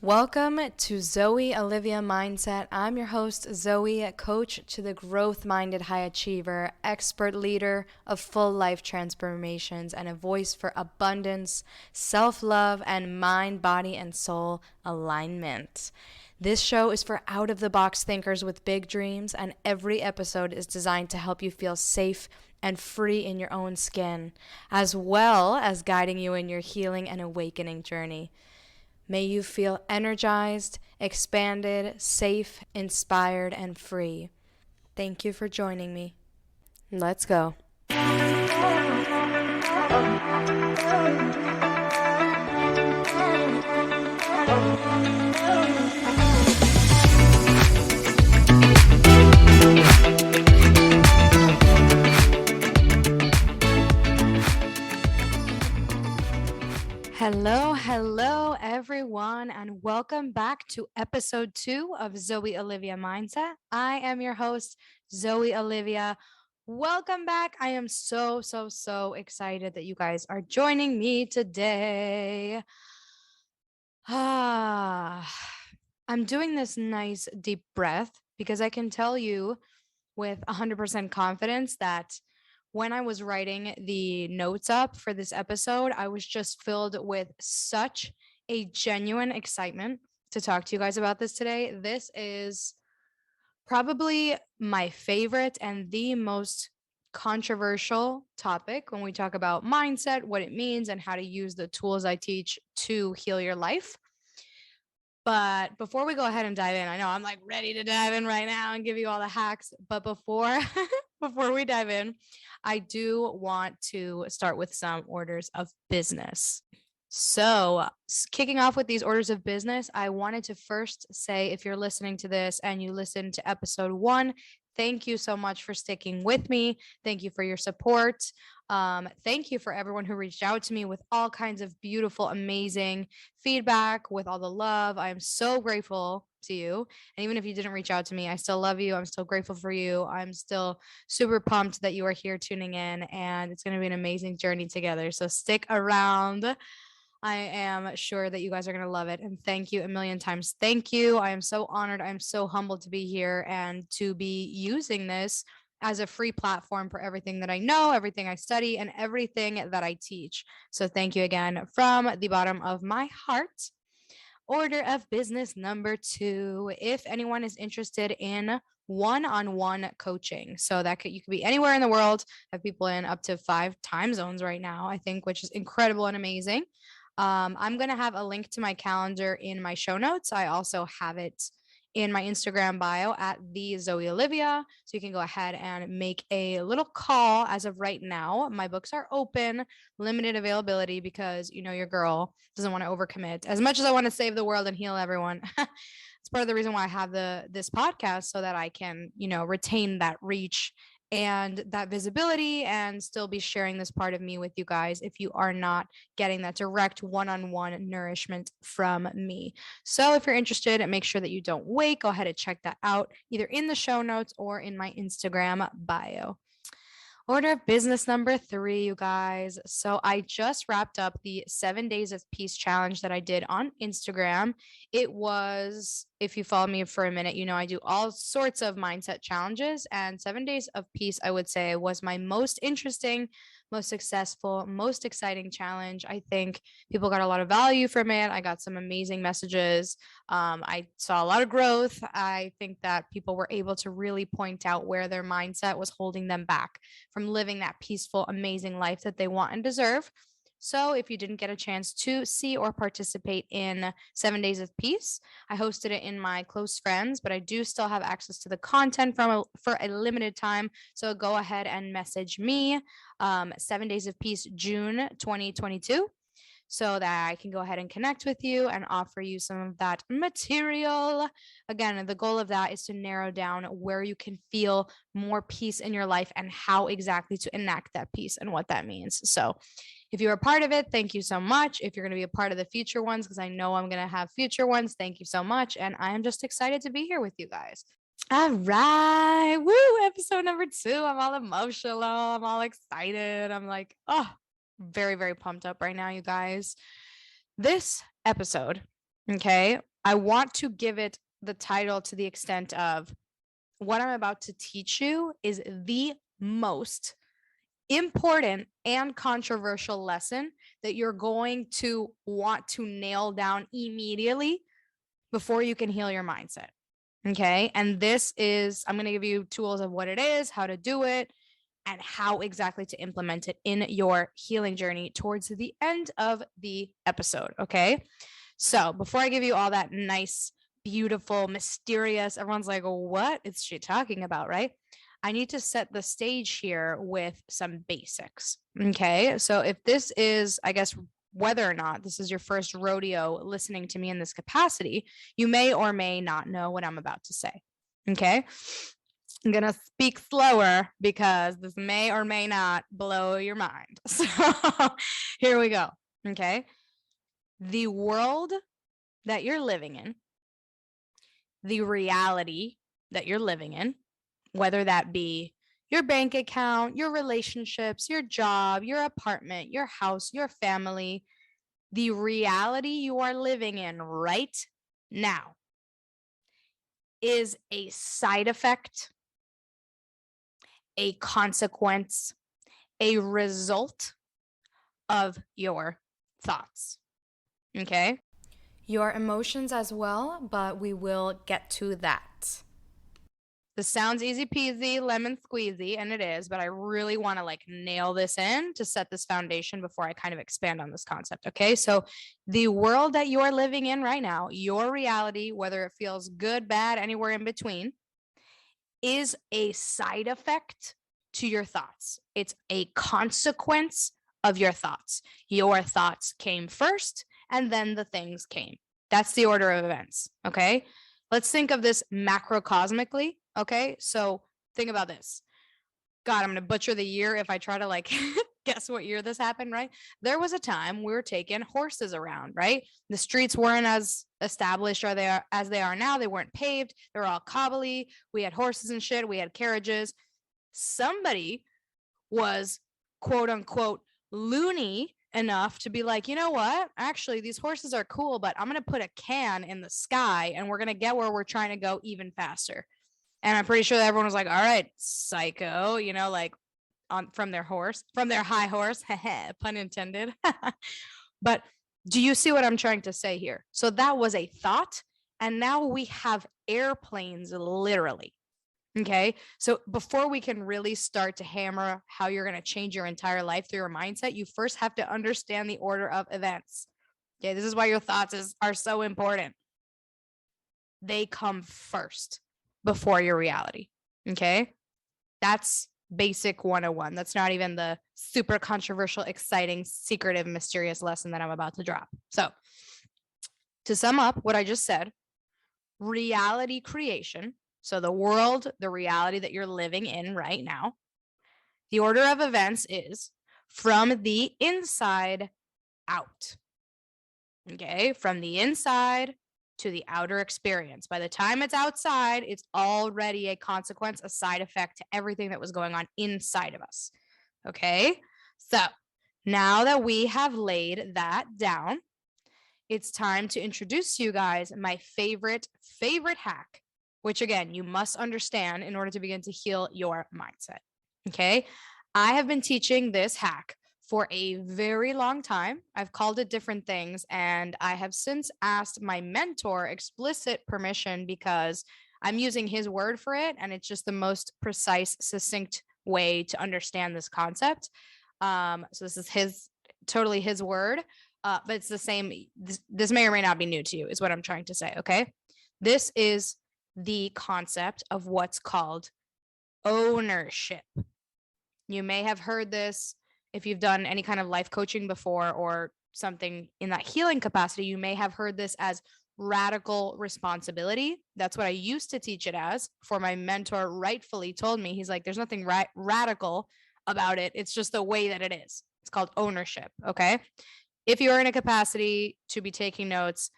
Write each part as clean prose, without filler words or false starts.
Welcome to Zoe Olivia Mindset. I'm your host, Zoe, coach to the growth-minded high achiever, expert leader of full life transformations, and a voice for abundance, self-love, and mind, body, and soul alignment. This show is for out-of-the-box thinkers with big dreams, and every episode is designed to help you feel safe and free in your own skin, as well as guiding you in your healing and awakening journey. May you feel energized, expanded, safe, inspired, and free. Thank you for joining me. Let's go. Hello, everyone, and welcome back to episode 2 of Zoe Olivia Mindset. I am your host, Zoe Olivia. Welcome back. I am so excited that you guys are joining me today. I'm doing this nice deep breath because I can tell you with 100% confidence that when I was writing the notes up for this episode, I was just filled with such a genuine excitement to talk to you guys about this today. This is probably my favorite and the most controversial topic when we talk about mindset, what it means, and how to use the tools I teach to heal your life. But before we go ahead and dive in, I know I'm like ready to dive in right now and give you all the hacks. But before before we dive in, I do want to start with some orders of business. So, kicking off with these orders of business, I wanted to first say if you're listening to this and you listened to episode 1, thank you so much for sticking with me. Thank you for your support. Thank you for everyone who reached out to me with all kinds of beautiful, amazing feedback, with all the love. I am so grateful to you. And even if you didn't reach out to me, I still love you. I'm still grateful for you. I'm still super pumped that you are here tuning in, and it's going to be an amazing journey together. So stick around. I am sure that you guys are going to love it. And thank you a million times. Thank you. I am so honored. I'm so humbled to be here and to be using this as a free platform for everything that I know, everything I study, and everything that I teach. So thank you again from the bottom of my heart. Order of business number 2. If anyone is interested in one-on-one coaching, so that you could be anywhere in the world, have people in up to 5 time zones right now, I think, which is incredible and amazing. I'm going to have a link to my calendar in my show notes. I also have it in my Instagram bio at the Zoe Olivia. So you can go ahead and make a little call as of right now. My books are open, limited availability because, your girl doesn't want to overcommit. As much as I want to save the world and heal everyone, it's part of the reason why I have this podcast so that I can, retain that reach and that visibility and still be sharing this part of me with you guys if you are not getting that direct one-on-one nourishment from me. So if you're interested, make sure that you don't wait. Go ahead and check that out either in the show notes or in my Instagram bio. Order of business number 3, you guys. So I just wrapped up the 7 days of peace challenge that I did on Instagram. It was, if you follow me for a minute, I do all sorts of mindset challenges, and 7 days of peace, I would say, was my most interesting, most successful, most exciting challenge. I think people got a lot of value from it. I got some amazing messages. I saw a lot of growth. I think that people were able to really point out where their mindset was holding them back from living that peaceful, amazing life that they want and deserve. So, if you didn't get a chance to see or participate in 7 Days of Peace, I hosted it in my close friends, but I do still have access to the content for a limited time. So, go ahead and message me 7 Days of Peace, June 2022, so that I can go ahead and connect with you and offer you some of that material. Again, the goal of that is to narrow down where you can feel more peace in your life and how exactly to enact that peace and what that means. So, if you're a part of it, thank you so much. If you're going to be a part of the future ones, because I know I'm going to have future ones, thank you so much. And I am just excited to be here with you guys. All right. Woo. Episode number 2. I'm all emotional. I'm all excited. I'm like, oh, very, very pumped up right now, you guys. This episode, okay, I want to give it the title to the extent of what I'm about to teach you is the most important and controversial lesson that you're going to want to nail down immediately before you can heal your mindset. Okay. And this is, I'm going to give you tools of what it is, how to do it, and how exactly to implement it in your healing journey towards the end of the episode. Okay. So before I give you all that nice, beautiful, mysterious, everyone's like, what is she talking about? Right. I need to set the stage here with some basics. Okay. So if this is, I guess, whether or not this is your first rodeo listening to me in this capacity, you may or may not know what I'm about to say. Okay. I'm going to speak slower because this may or may not blow your mind. So here we go. Okay. The world that you're living in, the reality that you're living in, whether that be your bank account, your relationships, your job, your apartment, your house, your family, the reality you are living in right now is a side effect, a consequence, a result of your thoughts. Okay? Your emotions as well, but we will get to that. This sounds easy peasy, lemon squeezy, and it is, but I really want to like nail this in to set this foundation before I kind of expand on this concept. Okay. So, the world that you're living in right now, your reality, whether it feels good, bad, anywhere in between, is a side effect to your thoughts. It's a consequence of your thoughts. Your thoughts came first, and then the things came. That's the order of events. Okay. Let's think of this macrocosmically. Okay. So think about this. God, I'm going to butcher the year if I try to like guess what year this happened, right? There was a time we were taking horses around, right? The streets weren't as established or as they are now. They weren't paved. They were all cobbly. We had horses and shit. We had carriages. Somebody was quote unquote loony enough to be like, you know what? Actually, these horses are cool, but I'm going to put a can in the sky and we're going to get where we're trying to go even faster. And I'm pretty sure that everyone was like, all right, psycho, like from their high horse, pun intended. But do you see what I'm trying to say here? So that was a thought. And now we have airplanes, literally. Okay. So before we can really start to hammer how you're going to change your entire life through your mindset, you first have to understand the order of events. Okay. This is why your thoughts are so important. They come first before your reality. Okay. That's basic 101. That's not even the super controversial, exciting, secretive, mysterious lesson that I'm about to drop. So, to sum up what I just said, reality creation. So, the world, the reality that you're living in right now, the order of events is from the inside out. Okay. From the inside to the outer experience. By the time it's outside, it's already a consequence, a side effect to everything that was going on inside of us. Okay. So now that we have laid that down, it's time to introduce you guys my favorite hack, which again, you must understand in order to begin to heal your mindset. Okay. I have been teaching this hack for a very long time. I've called it different things, and I have since asked my mentor explicit permission because I'm using his word for it, and it's just the most precise, succinct way to understand this concept. So this is totally his word, but it's the same. This may or may not be new to you, is what I'm trying to say. Okay, this is the concept of what's called ownership. You may have heard this if you've done any kind of life coaching before or something in that healing capacity. You may have heard this as radical responsibility. That's what I used to teach it as. For my mentor rightfully told me, he's like, there's nothing radical about it. It's just the way that it is. It's called ownership. Okay. If you're in a capacity to be taking notes,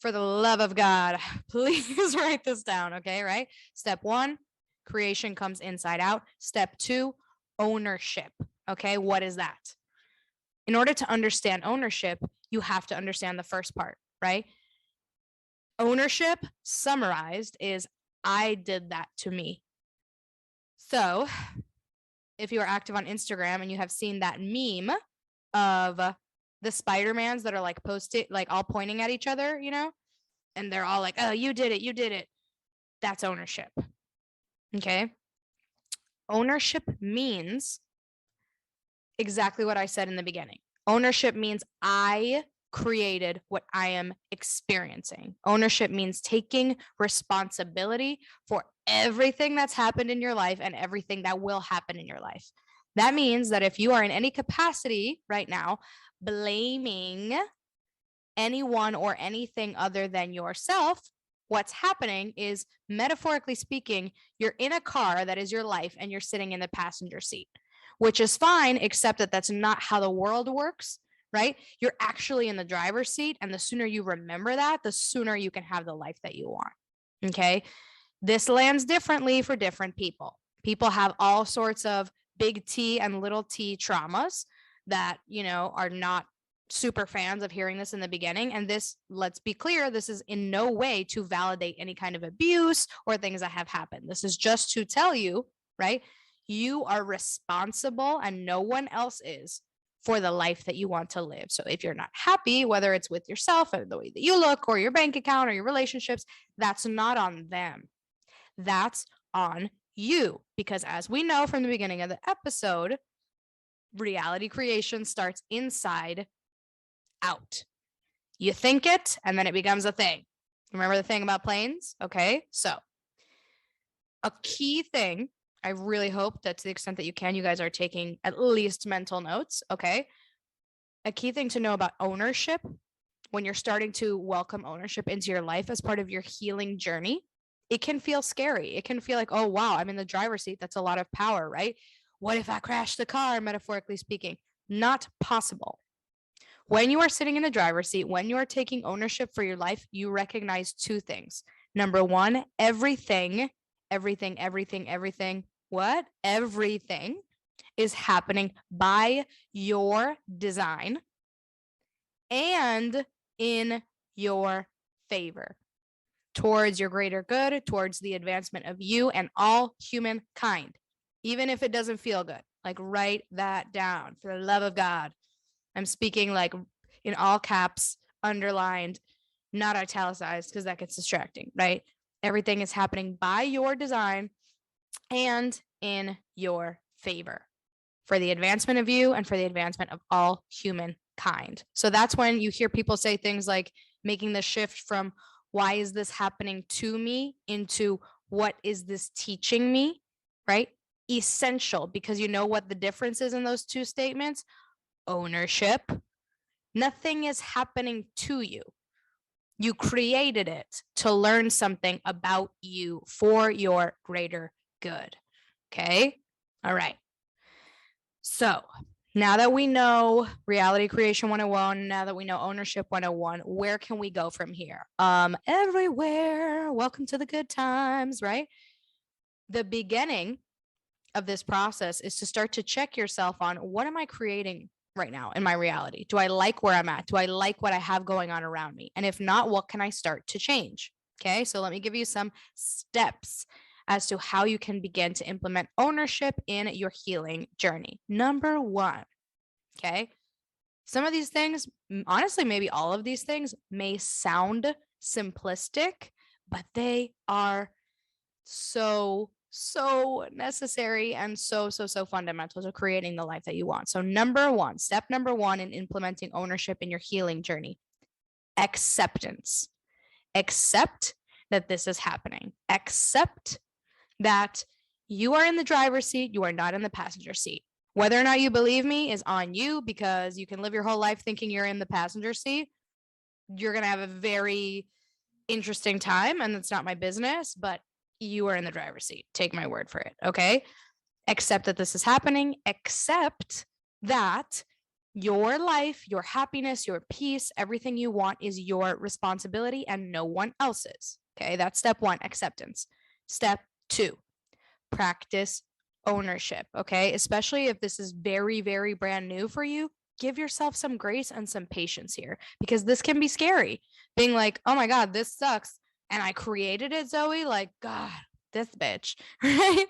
for the love of God, please write this down. Okay. Right. Step 1, creation comes inside out. Step 2, ownership. Okay, what is that? In order to understand ownership, you have to understand the first part, right? Ownership, summarized, is I did that to me. So if you are active on Instagram and you have seen that meme of the Spider-Mans that are like posted, like all pointing at each other, and they're all like, oh, you did it, you did it. That's ownership. Okay. Ownership means exactly what I said in the beginning. Ownership means I created what I am experiencing. Ownership means taking responsibility for everything that's happened in your life and everything that will happen in your life. That means that if you are in any capacity right now blaming anyone or anything other than yourself, what's happening is, metaphorically speaking, you're in a car that is your life and you're sitting in the passenger seat, which is fine, except that that's not how the world works, right? You're actually in the driver's seat. And the sooner you remember that, the sooner you can have the life that you want. Okay. This lands differently for different people. People have all sorts of big T and little t traumas that, are not super fans of hearing this in the beginning. And this, let's be clear, this is in no way to validate any kind of abuse or things that have happened. This is just to tell you, right? You are responsible and no one else is for the life that you want to live. So if you're not happy, whether it's with yourself or the way that you look or your bank account or your relationships, that's not on them. That's on you. Because as we know from the beginning of the episode, reality creation starts inside out. You think it, and then it becomes a thing. Remember the thing about planes? Okay, so a key thing, I really hope that to the extent that you can, you guys are taking at least mental notes, okay? A key thing to know about ownership when you're starting to welcome ownership into your life as part of your healing journey, it can feel scary. It can feel like, oh, wow, I'm in the driver's seat. That's a lot of power, right? What if I crash the car, metaphorically speaking? Not possible. When you are sitting in the driver's seat, when you are taking ownership for your life, you recognize two things. Number one, everything, what? Everything is happening by your design and in your favor, towards your greater good, towards the advancement of you and all humankind, even if it doesn't feel good. Like, write that down for the love of God. I'm speaking like in all caps, underlined, not italicized, because that gets distracting, right? Everything is happening by your design and in your favor for the advancement of you and for the advancement of all humankind. So that's when you hear people say things like making the shift from why is this happening to me into what is this teaching me, right? Essential, because you know what the difference is in those two statements? Ownership. Nothing is happening to you. You created it to learn something about you for your greater good. Okay? All right. So now that we know reality creation 101, now that we know ownership 101, where can we go from here? Everywhere. Welcome to the good times, right? The beginning of this process is to start to check yourself on, what am I creating right now in my reality? Do I like where I'm at? Do I like what I have going on around me? And if not, what can I start to change? Okay, so let me give you some steps as to how you can begin to implement ownership in your healing journey. Number one, okay, some of these things, honestly, maybe all of these things may sound simplistic, but they are so necessary and so fundamental to creating the life that you want. So step number one in implementing ownership in your healing journey: acceptance. Accept that this is happening. Accept that you are in the driver's seat, you are not in the passenger seat. Whether or not you believe me is on you, because you can live your whole life thinking you're in the passenger seat. You're going to have a very interesting time, and that's not my business, but you are in the driver's seat. Take my word for it. Okay. Accept that this is happening. Accept that your life, your happiness, your peace, everything you want is your responsibility and no one else's. Okay. That's step one, acceptance. Step two, practice ownership. Okay. Especially if this is very, very brand new for you, give yourself some grace and some patience here, because this can be scary. being like, oh my God, this sucks. And I created it, Zoe. Like, God, this bitch. Right?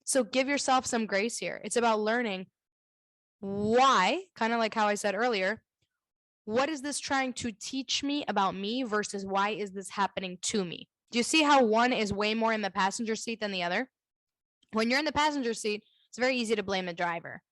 So give yourself some grace here. It's about learning why, kind of like how I said earlier, what is this trying to teach me about me versus why is this happening to me? Do you see how one is way more in the passenger seat than the other? When you're in the passenger seat, it's very easy to blame the driver.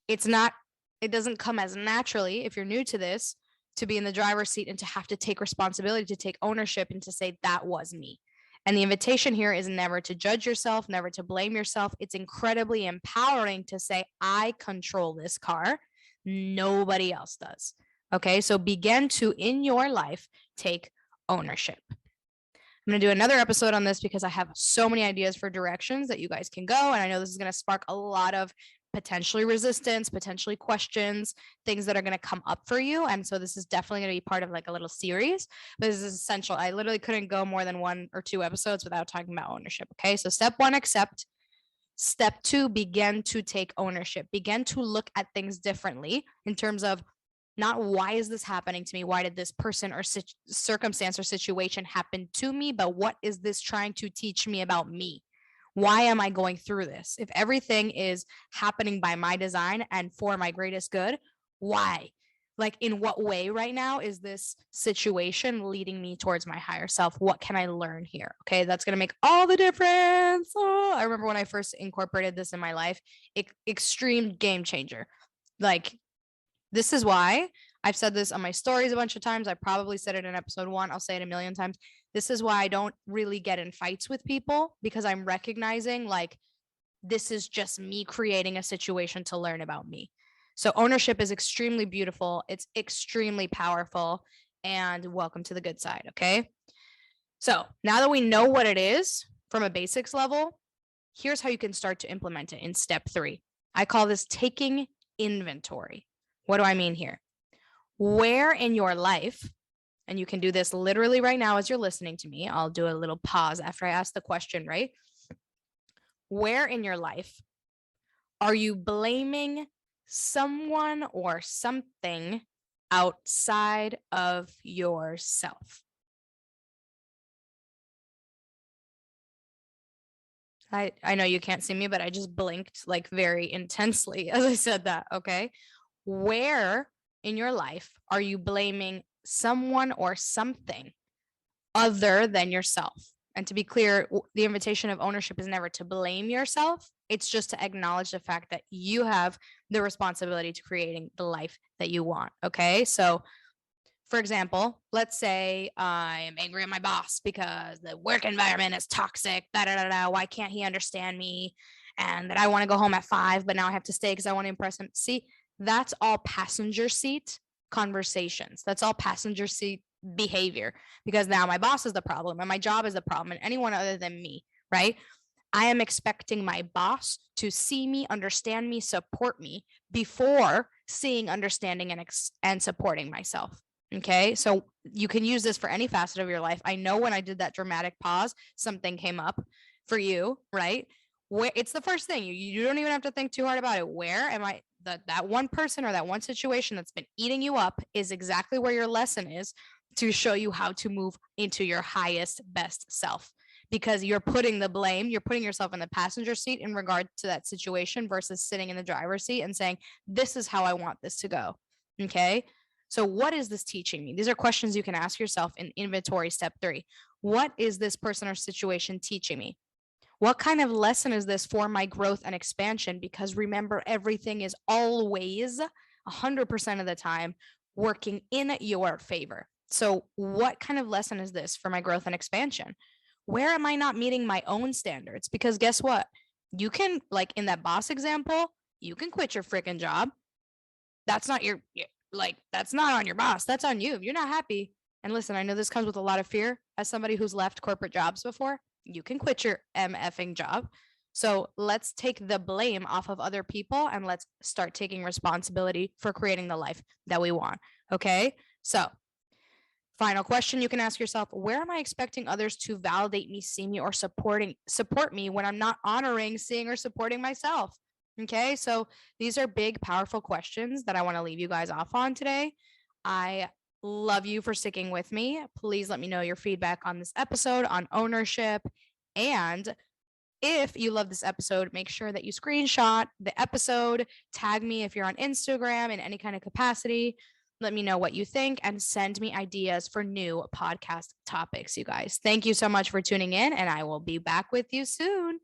It's not, it doesn't come as naturally if you're new to this to be in the driver's seat and to have to take responsibility, to take ownership and to say, that was me. And the invitation here is never to judge yourself, never to blame yourself. It's incredibly empowering to say, I control this car. Nobody else does. Okay, so begin to, in your life, take ownership. I'm going to do another episode on this because I have so many ideas for directions that you guys can go. And I know this is going to spark a lot of potentially resistance, potentially questions, things that are going to come up for you. And so this is definitely going to be part of like a little series. But this is essential. I literally couldn't go more than 1 or 2 episodes without talking about ownership. Okay, so step 1, accept. Step 2, begin to take ownership. Begin to look at things differently in terms of not why is this happening to me? Why did this person or circumstance or situation happen to me? But what is this trying to teach me about me? Why am I going through this? If everything is happening by my design and for my greatest good, why? Like, in what way right now is this situation leading me towards my higher self? What can I learn here? Okay, that's going to make all the difference. Oh, I remember when I first incorporated this in my life, extreme game changer. Like, this is why I've said this on my stories a bunch of times. I probably said it in episode 1. I'll say it a million times. This is why I don't really get in fights with people, because I'm recognizing like this is just me creating a situation to learn about me. So ownership is extremely beautiful. It's extremely powerful. And welcome to the good side. Okay. So now that we know what it is from a basics level, here's how you can start to implement it in step 3. I call this taking inventory. What do I mean here? Where in your life, and you can do this literally right now as you're listening to me, I'll do a little pause after I ask the question, right? Where in your life are you blaming someone or something outside of yourself? I know you can't see me, but I just blinked like very intensely as I said that. Okay. Where in your life are you blaming someone or something other than yourself? And to be clear, the invitation of ownership is never to blame yourself. It's just to acknowledge the fact that you have the responsibility to creating the life that you want. Okay. So, for example, let's say I'm angry at my boss because the work environment is toxic. Da, da, da, da. Why can't he understand me? And that I want to go home at 5, but now I have to stay because I want to impress him. See, that's all passenger seat conversations. That's all passenger seat behavior, because now my boss is the problem and my job is the problem and anyone other than me, right? I am expecting my boss to see me, understand me, support me before seeing, understanding, and supporting myself. Okay. So you can use this for any facet of your life. I know when I did that dramatic pause, something came up for you, right? Where it's the first thing. You don't even have to think too hard about it. Where am I? That one person or that one situation that's been eating you up is exactly where your lesson is, to show you how to move into your highest, best self. Because you're putting the blame, you're putting yourself in the passenger seat in regard to that situation versus sitting in the driver's seat and saying, this is how I want this to go. Okay. So, what is this teaching me? These are questions you can ask yourself in inventory step 3. What is this person or situation teaching me? What kind of lesson is this for my growth and expansion? Because remember, everything is always 100% of the time working in your favor. So, what kind of lesson is this for my growth and expansion? Where am I not meeting my own standards? Because guess what? You can, like in that boss example, you can quit your freaking job. That's not that's not on your boss. That's on you. If you're not happy. And listen, I know this comes with a lot of fear. As somebody who's left corporate jobs before, you can quit your MFing job. So let's take the blame off of other people and let's start taking responsibility for creating the life that we want. Okay. So, final question you can ask yourself: where am I expecting others to validate me, see me, or support me when I'm not honoring, seeing, or supporting myself? Okay, so these are big, powerful questions that I want to leave you guys off on today. I Love you for sticking with me. Please let me know your feedback on this episode, on ownership. And if you love this episode, make sure that you screenshot the episode, tag me if you're on Instagram in any kind of capacity. Let me know what you think and send me ideas for new podcast topics, you guys. Thank you so much for tuning in, and I will be back with you soon.